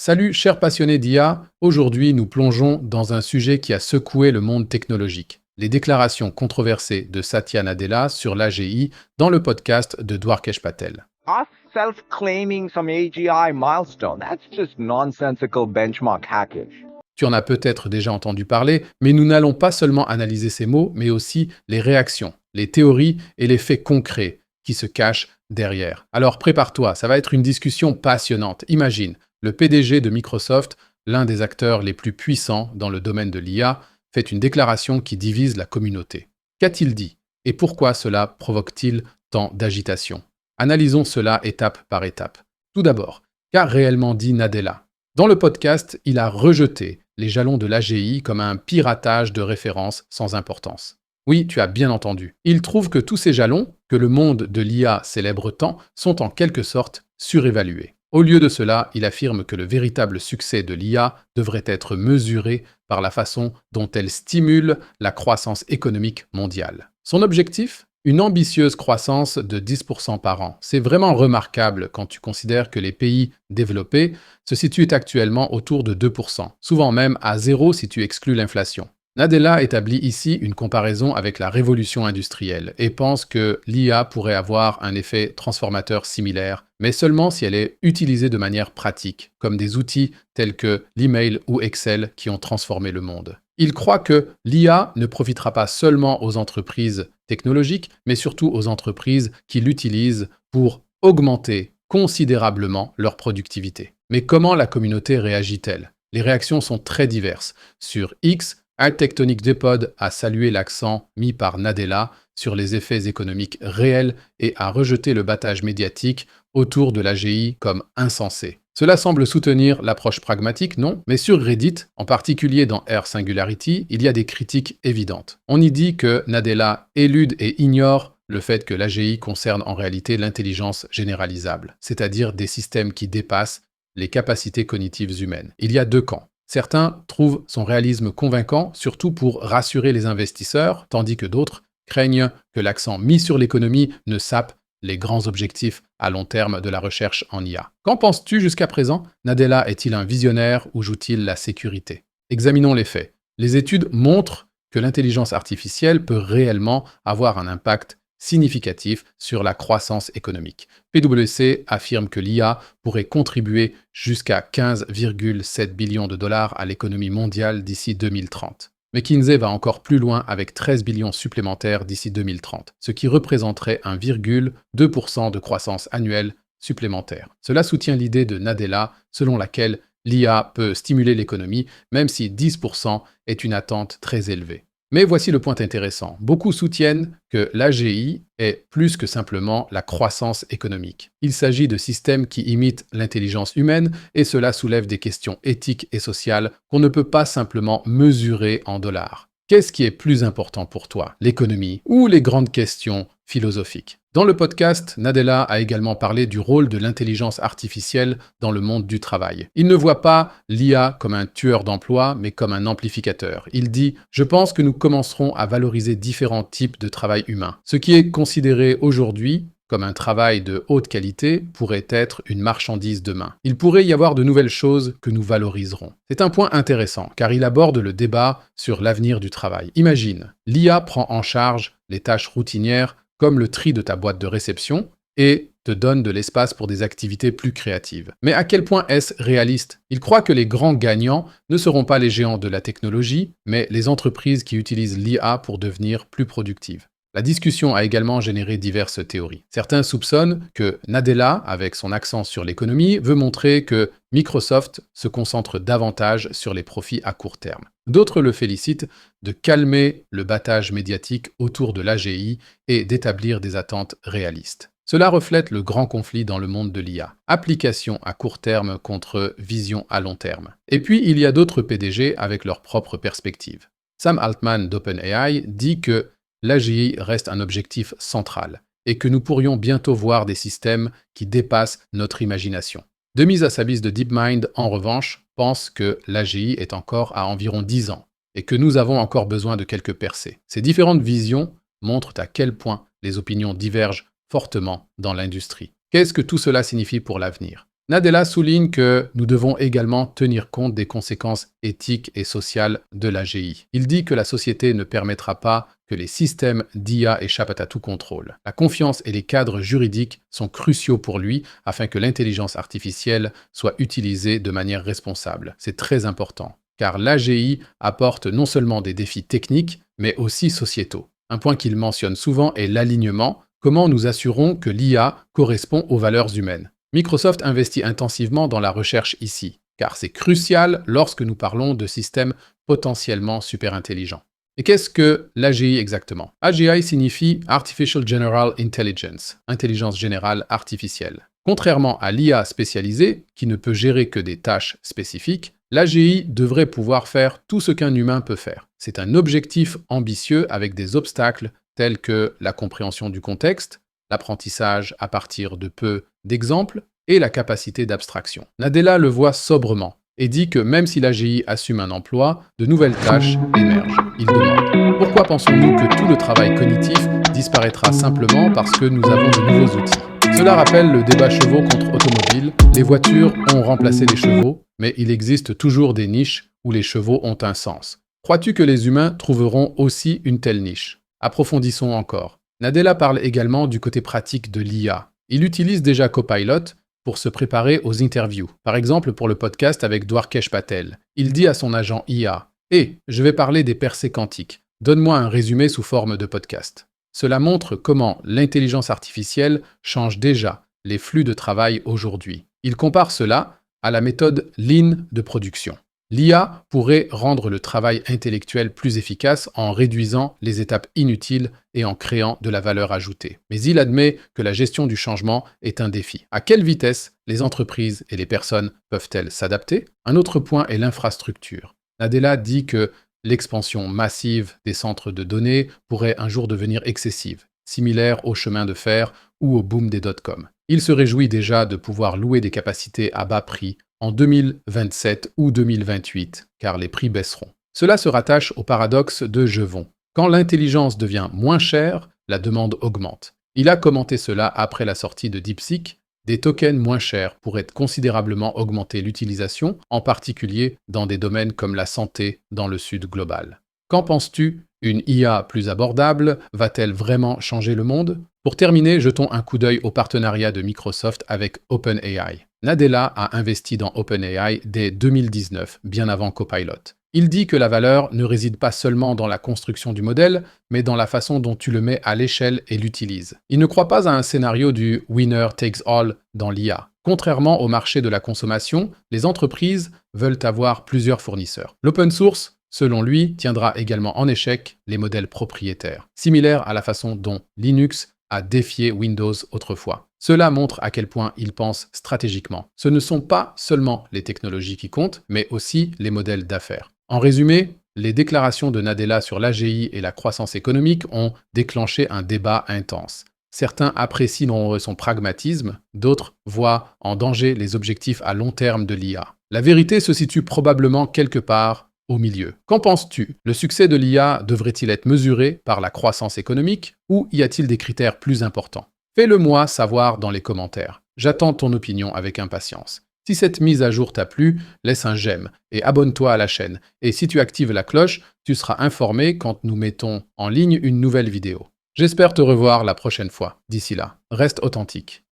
Salut chers passionnés d'IA, aujourd'hui nous plongeons dans un sujet qui a secoué le monde technologique. Les déclarations controversées de Satya Nadella sur l'AGI dans le podcast de Dwarkesh Patel. Us self-claiming some AGI milestone, that's just nonsensical benchmark hackage. Tu en as peut-être déjà entendu parler, mais nous n'allons pas seulement analyser ces mots, mais aussi les réactions, les théories et les faits concrets qui se cachent derrière. Alors prépare-toi, ça va être une discussion passionnante. Imagine, le PDG de Microsoft, l'un des acteurs les plus puissants dans le domaine de l'IA, fait une déclaration qui divise la communauté. Qu'a-t-il dit? Et pourquoi cela provoque-t-il tant d'agitation? Analysons cela étape par étape. Tout d'abord, qu'a réellement dit Nadella? Dans le podcast, il a rejeté les jalons de l'AGI comme un piratage de références sans importance. Oui, tu as bien entendu. Il trouve que tous ces jalons, que le monde de l'IA célèbre tant, sont en quelque sorte surévalués. Au lieu de cela, il affirme que le véritable succès de l'IA devrait être mesuré par la façon dont elle stimule la croissance économique mondiale. Son objectif? Une ambitieuse croissance de 10% par an. C'est vraiment remarquable quand tu considères que les pays développés se situent actuellement autour de 2%, souvent même à zéro si tu exclus l'inflation. Nadella établit ici une comparaison avec la révolution industrielle et pense que l'IA pourrait avoir un effet transformateur similaire, mais seulement si elle est utilisée de manière pratique, comme des outils tels que l'email ou Excel qui ont transformé le monde. Il croit que l'IA ne profitera pas seulement aux entreprises technologiques, mais surtout aux entreprises qui l'utilisent pour augmenter considérablement leur productivité. Mais comment la communauté réagit-elle? Les réactions sont très diverses. Sur X, Tectonic Depod a salué l'accent mis par Nadella sur les effets économiques réels et a rejeté le battage médiatique autour de l'AGI comme insensé. Cela semble soutenir l'approche pragmatique, non? Mais sur Reddit, en particulier dans R Singularity, il y a des critiques évidentes. On y dit que Nadella élude et ignore le fait que l'AGI concerne en réalité l'intelligence généralisable, c'est-à-dire des systèmes qui dépassent les capacités cognitives humaines. Il y a deux camps. Certains trouvent son réalisme convaincant, surtout pour rassurer les investisseurs, tandis que d'autres craignent que l'accent mis sur l'économie ne sape les grands objectifs à long terme de la recherche en IA. Qu'en penses-tu jusqu'à présent? Nadella est-il un visionnaire ou joue-t-il la sécurité? Examinons les faits. Les études montrent que l'intelligence artificielle peut réellement avoir un impact significatif sur la croissance économique. PwC affirme que l'IA pourrait contribuer jusqu'à 15,7 billions de dollars à l'économie mondiale d'ici 2030. McKinsey va encore plus loin avec 13 billions supplémentaires d'ici 2030, ce qui représenterait 1,2% de croissance annuelle supplémentaire. Cela soutient l'idée de Nadella selon laquelle l'IA peut stimuler l'économie, même si 10% est une attente très élevée. Mais voici le point intéressant. Beaucoup soutiennent que l'AGI est plus que simplement la croissance économique. Il s'agit de systèmes qui imitent l'intelligence humaine et cela soulève des questions éthiques et sociales qu'on ne peut pas simplement mesurer en dollars. Qu'est-ce qui est plus important pour toi, l'économie ou les grandes questions philosophiques? Dans le podcast, Nadella a également parlé du rôle de l'intelligence artificielle dans le monde du travail. Il ne voit pas l'IA comme un tueur d'emploi, mais comme un amplificateur. Il dit « Je pense que nous commencerons à valoriser différents types de travail humain. Ce qui est considéré aujourd'hui comme un travail de haute qualité pourrait être une marchandise demain. Il pourrait y avoir de nouvelles choses que nous valoriserons. » C'est un point intéressant, car il aborde le débat sur l'avenir du travail. Imagine, l'IA prend en charge les tâches routinières comme le tri de ta boîte de réception, et te donne de l'espace pour des activités plus créatives. Mais à quel point est-ce réaliste? Il croit que les grands gagnants ne seront pas les géants de la technologie, mais les entreprises qui utilisent l'IA pour devenir plus productives. La discussion a également généré diverses théories. Certains soupçonnent que Nadella, avec son accent sur l'économie, veut montrer que Microsoft se concentre davantage sur les profits à court terme. D'autres le félicitent de calmer le battage médiatique autour de l'AGI et d'établir des attentes réalistes. Cela reflète le grand conflit dans le monde de l'IA. Application à court terme contre vision à long terme. Et puis, il y a d'autres PDG avec leur propre perspective. Sam Altman d'OpenAI dit que l'AGI reste un objectif central et que nous pourrions bientôt voir des systèmes qui dépassent notre imagination. Demis Hassabis de DeepMind, en revanche, pense que l'AGI est encore à environ 10 ans et que nous avons encore besoin de quelques percées. Ces différentes visions montrent à quel point les opinions divergent fortement dans l'industrie. Qu'est-ce que tout cela signifie pour l'avenir? Nadella souligne que nous devons également tenir compte des conséquences éthiques et sociales de l'AGI. Il dit que la société ne permettra pas que les systèmes d'IA échappent à tout contrôle. La confiance et les cadres juridiques sont cruciaux pour lui afin que l'intelligence artificielle soit utilisée de manière responsable. C'est très important, car l'AGI apporte non seulement des défis techniques, mais aussi sociétaux. Un point qu'il mentionne souvent est l'alignement. Comment nous assurons que l'IA correspond aux valeurs humaines? Microsoft investit intensivement dans la recherche ici, car c'est crucial lorsque nous parlons de systèmes potentiellement super intelligents. Et qu'est-ce que l'AGI exactement? AGI signifie Artificial General Intelligence, intelligence générale artificielle. Contrairement à l'IA spécialisée, qui ne peut gérer que des tâches spécifiques, l'AGI devrait pouvoir faire tout ce qu'un humain peut faire. C'est un objectif ambitieux avec des obstacles tels que la compréhension du contexte, l'apprentissage à partir de peu d'exemples et la capacité d'abstraction. Nadella le voit sobrement et dit que même si l'AGI assume un emploi, de nouvelles tâches émergent. Il demande: pourquoi pensons-nous que tout le travail cognitif disparaîtra simplement parce que nous avons de nouveaux outils? Cela rappelle le débat chevaux contre automobile. Les voitures ont remplacé les chevaux, mais il existe toujours des niches où les chevaux ont un sens. Crois-tu que les humains trouveront aussi une telle niche? Approfondissons encore. Nadella parle également du côté pratique de l'IA. Il utilise déjà Copilot pour se préparer aux interviews. Par exemple, pour le podcast avec Dwarkesh Patel. Il dit à son agent IA: « je vais parler des percées quantiques. Donne-moi un résumé sous forme de podcast. » Cela montre comment l'intelligence artificielle change déjà les flux de travail aujourd'hui. Il compare cela à la méthode Lean de production. L'IA pourrait rendre le travail intellectuel plus efficace en réduisant les étapes inutiles et en créant de la valeur ajoutée. Mais il admet que la gestion du changement est un défi. À quelle vitesse les entreprises et les personnes peuvent-elles s'adapter? Un autre point est l'infrastructure. Nadella dit que l'expansion massive des centres de données pourrait un jour devenir excessive, similaire au chemin de fer ou au boom des dot-com. Il se réjouit déjà de pouvoir louer des capacités à bas prix en 2027 ou 2028, car les prix baisseront. Cela se rattache au paradoxe de Jevons. Quand l'intelligence devient moins chère, la demande augmente. Il a commenté cela après la sortie de DeepSeek. Des tokens moins chers pourraient considérablement augmenter l'utilisation, en particulier dans des domaines comme la santé dans le sud global. Qu'en penses-tu? Une IA plus abordable va-t-elle vraiment changer le monde? Pour terminer, jetons un coup d'œil au partenariat de Microsoft avec OpenAI. Nadella a investi dans OpenAI dès 2019, bien avant Copilot. Il dit que la valeur ne réside pas seulement dans la construction du modèle, mais dans la façon dont tu le mets à l'échelle et l'utilises. Il ne croit pas à un scénario du « winner takes all » dans l'IA. Contrairement au marché de la consommation, les entreprises veulent avoir plusieurs fournisseurs. L'open source, selon lui, tiendra également en échec les modèles propriétaires, similaire à la façon dont Linux a défié Windows autrefois. Cela montre à quel point il pense stratégiquement. Ce ne sont pas seulement les technologies qui comptent, mais aussi les modèles d'affaires. En résumé, les déclarations de Nadella sur l'AGI et la croissance économique ont déclenché un débat intense. Certains apprécient son pragmatisme, d'autres voient en danger les objectifs à long terme de l'IA. La vérité se situe probablement quelque part au milieu. Qu'en penses-tu? Le succès de l'IA devrait-il être mesuré par la croissance économique ou y a-t-il des critères plus importants? Fais-le-moi savoir dans les commentaires. J'attends ton opinion avec impatience. Si cette mise à jour t'a plu, laisse un j'aime et abonne-toi à la chaîne. Et si tu actives la cloche, tu seras informé quand nous mettons en ligne une nouvelle vidéo. J'espère te revoir la prochaine fois. D'ici là, reste authentique.